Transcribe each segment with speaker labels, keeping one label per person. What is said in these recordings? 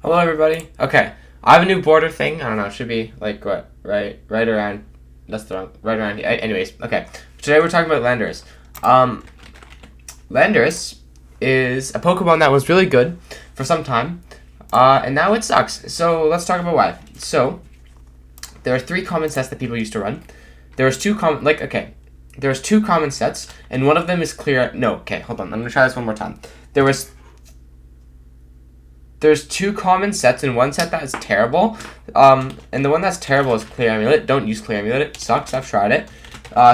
Speaker 1: Hello, everybody. Okay, I have a new border thing. I don't know. It should be like what, right around. That's the wrong. Right around here. Anyways, okay. Today we're talking about Landorus. Um, Landorus is a Pokemon that was really good for some time, and now it sucks. So let's talk about why. So there are three common sets that people used to run. There's two common There's two common sets, and one of them is clear. No, okay, hold on. I'm gonna try this one more time. There was There's two common sets and one set that is terrible. And the one that's terrible is Clear Amulet. Don't use Clear Amulet. It sucks. I've tried it.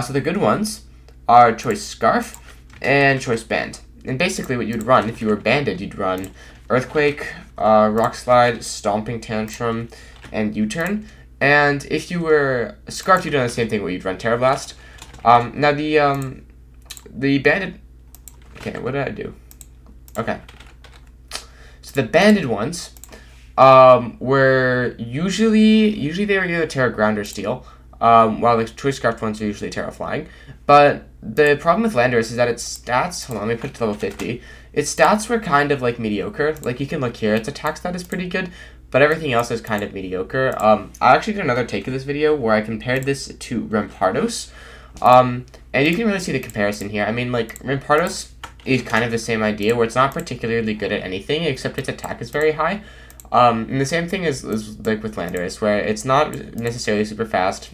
Speaker 1: So the good ones are Choice Scarf and Choice Band. And basically what you'd run, if you were banded, you'd run Earthquake, Rock Slide, Stomping Tantrum, and U-Turn. And if you were Scarf, you'd run the same thing where you'd run Terra Blast. Now the banded... Okay, what did I do? Okay. So the banded ones were usually they were either Terra Ground or Steel, while the Choice Scarf ones are usually Terra Flying. But the problem with Landorus is that its stats, hold on, let me put it to level 50, its stats were kind of like mediocre. Like you can look here, its attack stat is pretty good, but everything else is kind of mediocre. I actually did another take of this video where I compared this to Rampardos, and you can really see the comparison here. I mean, like, Rampardos is kind of the same idea, where it's not particularly good at anything, except its attack is very high. And the same thing is like with Landorus, where it's not necessarily super fast.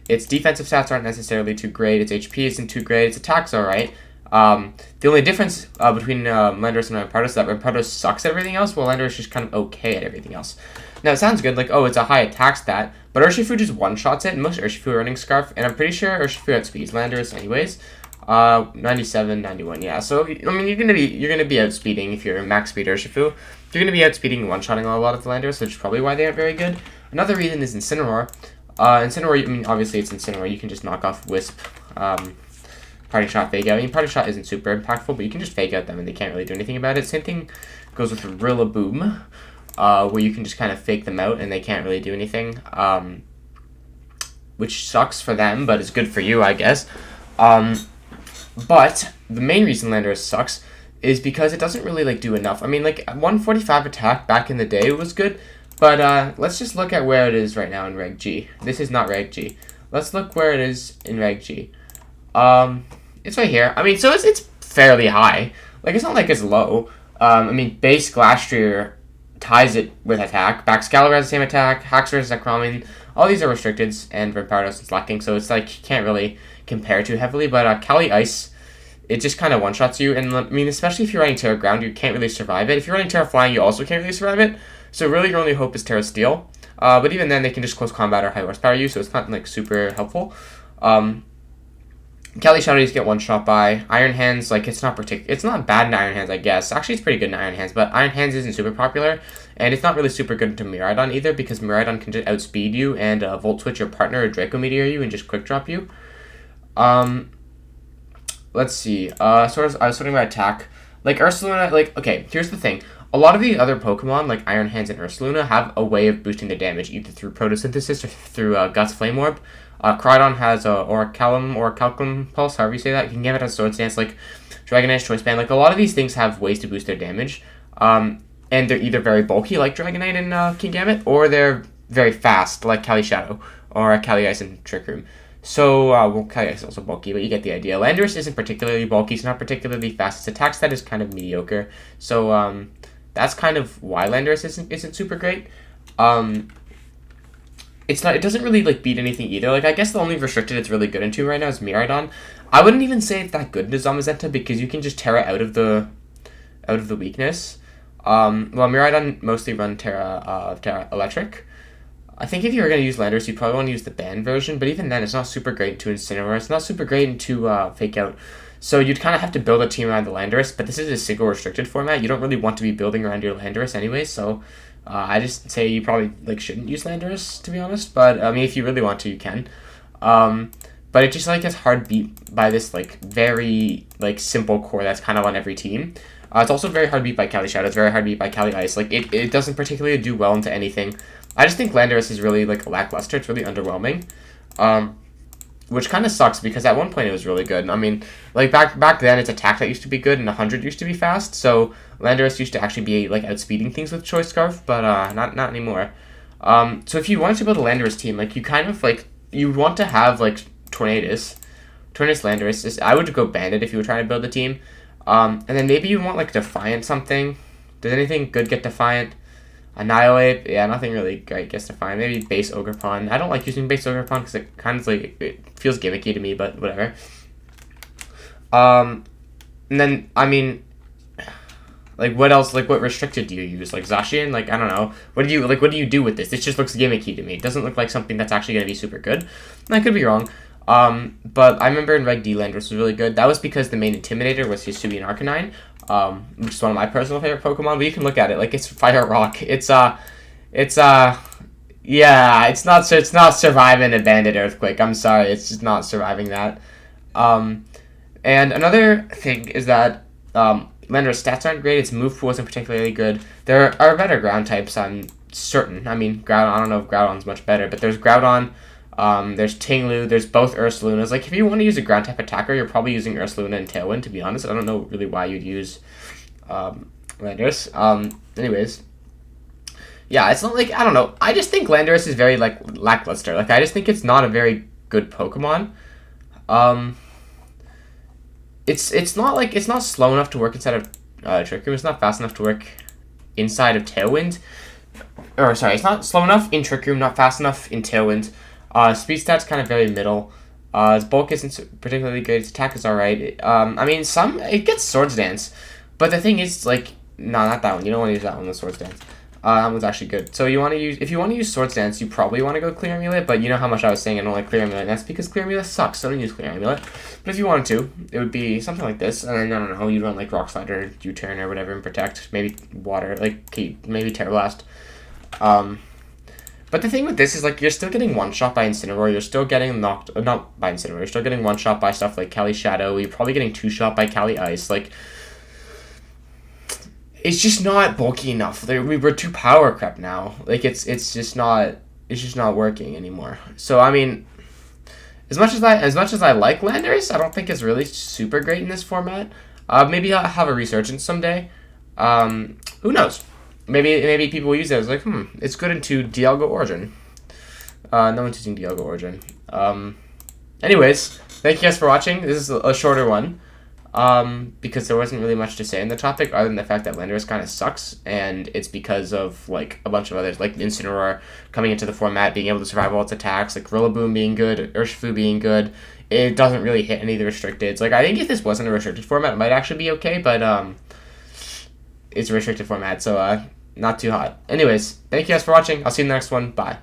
Speaker 1: Its defensive stats aren't necessarily too great. Its HP isn't too great. Its attack's alright. The only difference between Landorus and Rampardos is that Rampardos sucks at everything else, while Landorus is just kind of okay at everything else. Now, it sounds good, like, oh, it's a high attack stat, but Urshifu just one-shots it, and most Urshifu are running Scarf, and I'm pretty sure Urshifu outspeeds Landorus anyways. 97, 91, yeah. So, I mean, you're gonna be outspeeding if you're max speed Urshifu. You're gonna be outspeeding one-shotting a lot of the Landorus, which is probably why they aren't very good. Another reason is Incineroar. Incineroar, I mean, obviously it's Incineroar, you can just knock off Wisp, Parting Shot, Fake Out. I mean, Parting Shot isn't super impactful, but you can just Fake Out them and they can't really do anything about it. Same thing goes with Rillaboom, where you can just kind of fake them out and they can't really do anything, which sucks for them, but is good for you, I guess. But the main reason Landorus sucks is because it doesn't really, like, do enough. I mean, like, 145 attack back in the day was good, but let's just look at where it is right now in Reg G. This is not Reg G. Let's look where it is in Reg G. It's right here. I mean, so it's fairly high. Like, it's not like it's low. I mean, base Glastrier ties it with attack. Baxcalibur has the same attack. Haxorus, Zekrom, all these are restricted, and Rampardos is lacking, so it's like you can't really compare too heavily. But Cali Ice, it just kind of one-shots you, and I mean, especially if you're running Terra Ground, you can't really survive it. If you're running Terra Flying, you also can't really survive it. So really, your only hope is Terra Steel. But even then, they can just close combat or high horsepower you, so it's not like super helpful. Cali Shadow you get one shot by. Iron Hands, like, it's not bad in Iron Hands, I guess. Actually, it's pretty good in Iron Hands, but Iron Hands isn't super popular, and it's not really super good into Miraidon either, because Miraidon can just outspeed you and Volt Switch your partner or Draco Meteor you and just quick drop you. Let's see. I was sorting my attack. Like, Ursaluna, like, okay, here's the thing. A lot of the other Pokemon, like Iron Hands and Ursaluna, have a way of boosting their damage, either through Photosynthesis or through Guts Flame Orb. Cridon has Orichalcum Pulse, however you say that. You can give it a Sword Stance, like Dragonite, Choice Band. Like, a lot of these things have ways to boost their damage. And they're either very bulky, like Dragonite and Kingambit, or they're very fast, like Cali Shadow, or Cali Ice and Trick Room. So, well, Cali Ice is also bulky, but you get the idea. Landorus isn't particularly bulky, it's not particularly fast. Its attack stat is kind of mediocre. So, that's kind of why Landorus isn't super great. It doesn't really, like, beat anything either. Like, I guess the only restricted it's really good into right now is Miraidon. I wouldn't even say it's that good into Zamazenta because you can just Terra out of the weakness. Well, Miraidon mostly run Terra Electric. I think if you were going to use Landorus, you'd probably want to use the banned version, but even then, it's not super great into Incineroar. It's not super great into Fake Out. So you'd kind of have to build a team around the Landorus, but this is a single restricted format. You don't really want to be building around your Landorus anyway, so I just say you probably, like, shouldn't use Landorus, to be honest. But, I mean, if you really want to, you can. But it just, like, gets hard beat by this, like, very, like, simple core that's kind of on every team. It's also very hard beat by Cali Shadow. It's very hard beat by Cali Ice. Like, it doesn't particularly do well into anything. I just think Landorus is really, like, lackluster. It's really underwhelming. which kind of sucks because at one point it was really good. I mean, like back then, its attack that used to be good and 100 used to be fast. So Landorus used to actually be like outspeeding things with Choice Scarf, but not anymore. So if you wanted to build a Landorus team, like you kind of like you want to have like Tornadus Landorus. I would go Bandit if you were trying to build a team. And then maybe you want like Defiant something. Does anything good get Defiant? Annihilate, yeah, nothing really great gets Defiant. Maybe base Ogerpon. I don't like using base Ogerpon because it kind of like it feels gimmicky to me, but whatever. And then I mean, like what else? Like what restricted do you use? Like Zacian? Like I don't know. What do you do with this? This just looks gimmicky to me. It doesn't look like something that's actually gonna be super good. I could be wrong. But I remember in Reg D Landorus was really good. That was because the main Intimidator was Hisuian Arcanine, which is one of my personal favorite Pokemon. But you can look at it like it's Fire Rock. Yeah, it's not surviving a Bandit Earthquake. I'm sorry, it's just not surviving that. And another thing is that Landorus stats aren't great. Its move pool isn't particularly good. There are better ground types, I'm certain. I mean, Groudon. I don't know if Groudon's much better, but there's Groudon. There's Tinglu, there's both Ursalunas. Like, if you want to use a ground type attacker, you're probably using Ursaluna and Tailwind, to be honest. I don't know really why you'd use Landorus. Anyways. Yeah, it's not like, I don't know. I just think Landorus is very, like, lackluster. Like, I just think it's not a very good Pokemon. It's not slow enough to work inside of Trick Room. It's not fast enough to work inside of Tailwind. Or, sorry, it's not slow enough in Trick Room, not fast enough in Tailwind. Speed stat's kind of very middle. Its bulk isn't particularly good. Its attack is alright. I mean, it gets Swords Dance. But the thing is, like, no, not that one. You don't want to use that one with Swords Dance. That one's actually good. So if you want to use Swords Dance, you probably want to go Clear Amulet, but you know how much I was saying I don't like Clear Amulet, and that's because Clear Amulet sucks, so don't use Clear Amulet. But if you wanted to, it would be something like this, and then, I don't know, you'd run, like, Rock Slide or U-Turn or whatever and Protect, maybe Water, like, maybe Terra Blast. But the thing with this is, like, you're still getting one-shot by Incineroar, you're still getting not by Incineroar, you're still getting one-shot by stuff like Cali Shadow, you're probably getting two-shot by Cali Ice, like, it's just not bulky enough. We're too power crept now. Like, it's just not working anymore. So, I mean, as much as I like Landorus, I don't think it's really super great in this format. Maybe I'll have a resurgence someday. Who knows? Maybe people will use it as like, it's good into Dialga Origin. No one's using Dialga Origin. Anyways, thank you guys for watching. This is a shorter one. Because there wasn't really much to say on the topic other than the fact that Landorus kind of sucks, and it's because of, like, a bunch of others, like Incineroar coming into the format, being able to survive all its attacks, like Rillaboom being good, Urshifu being good. It doesn't really hit any of the restricteds. Like, I think if this wasn't a restricted format, it might actually be okay, but, it's a restricted format, so, not too hot. Anyways, thank you guys for watching. I'll see you in the next one. Bye.